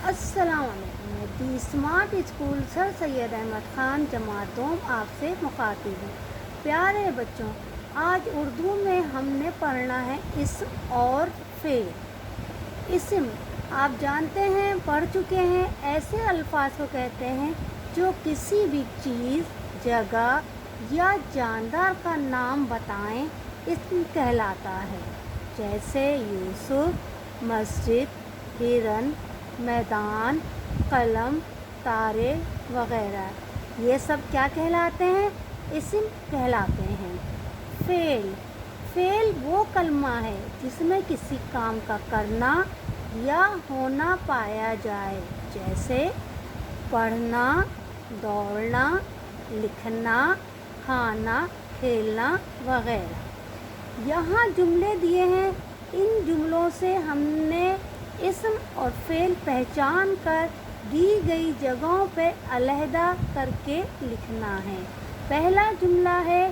السلام علیکم، میں دی اسمارٹ اسکول سر سید احمد خان جماعت دوم آپ سے مخاطب ہوں۔ پیارے بچوں، آج اردو میں ہم نے پڑھنا ہے اسم اور فعل۔ اسم آپ جانتے ہیں، پڑھ چکے ہیں، ایسے الفاظ کو کہتے ہیں جو کسی بھی چیز، جگہ یا جاندار کا نام بتائیں، اسم کہلاتا ہے۔ جیسے یوسف، مسجد، ہرن، میدان، قلم، تارے وغیرہ، یہ سب کیا کہلاتے ہیں؟ اسم کہلاتے ہیں۔ فعل وہ کلمہ ہے جس میں کسی کام کا کرنا یا ہونا پایا جائے، جیسے پڑھنا، دوڑنا، لکھنا، کھانا، کھیلنا وغیرہ۔ یہاں جملے دیے ہیں، ان جملوں سے ہم نے اسم اور فعل پہچان کر دی گئی جگہوں پہ علیحدہ کر کے لکھنا ہے۔ پہلا جملہ ہے،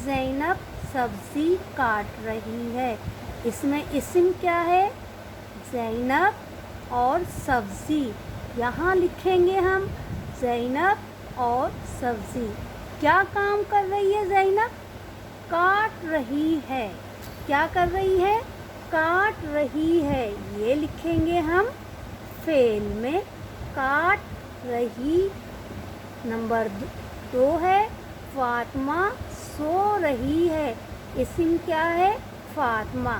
زینب سبزی کاٹ رہی ہے۔ اس میں اسم کیا ہے؟ زینب اور سبزی۔ یہاں لکھیں گے ہم زینب اور سبزی۔ کیا کام کر رہی ہے زینب؟ کاٹ رہی ہے۔ کیا کر رہی ہے؟ کاٹ رہی ہے۔ یہ لکھیں گے ہم فعل میں، کاٹ رہی۔ نمبر 2 ہے، فاطمہ سو رہی ہے۔ اسم کیا ہے؟ فاطمہ۔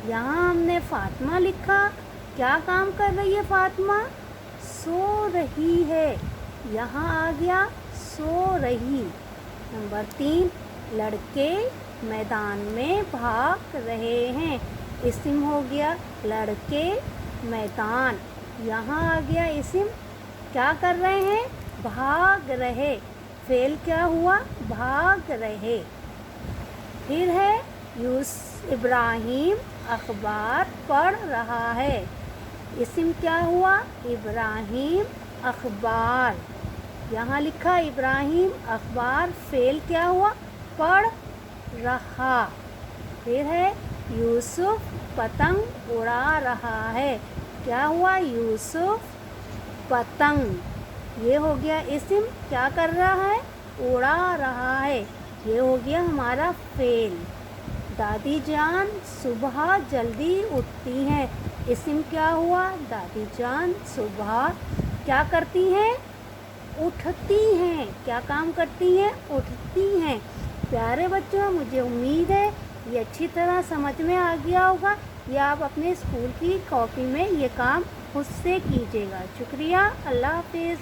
یہاں ہم نے فاطمہ لکھا۔ کیا کام کر رہی ہے فاطمہ؟ سو رہی ہے۔ یہاں آ گیا سو رہی۔ نمبر 3، لڑکے میدان میں بھاگ رہے ہیں۔ اسم ہو گیا لڑکے، میدان۔ یہاں آ گیا اسم، کیا کر رہے ہیں؟ بھاگ رہے۔ فعل کیا ہوا؟ بھاگ رہے۔ پھر ہے، ابراہیم اخبار پڑھ رہا ہے۔ اسم کیا ہوا؟ ابراہیم اخبار۔ یہاں لکھا ابراہیم اخبار۔ فعل کیا ہوا؟ پڑھ رہا۔ پھر ہے، یوسف پتنگ اڑا رہا ہے۔ کیا ہوا؟ یوسف پتنگ۔ یہ ہو گیا اسم، کیا کر رہا ہے؟ اڑا رہا ہے۔ یہ ہو گیا ہمارا فعل۔ دادی جان صبح جلدی اٹھتی ہیں۔ اسم کیا ہوا؟ دادی جان صبح کیا کرتی ہیں؟ اٹھتی ہیں۔ کیا کام کرتی ہیں؟ اٹھتی ہیں۔ پیارے بچوں، مجھے امید ہے یہ اچھی طرح سمجھ میں آ گیا ہوگا۔ یہ آپ اپنے اسکول کی کاپی میں یہ کام خود سے کیجیے گا۔ شکریہ، اللہ حافظ۔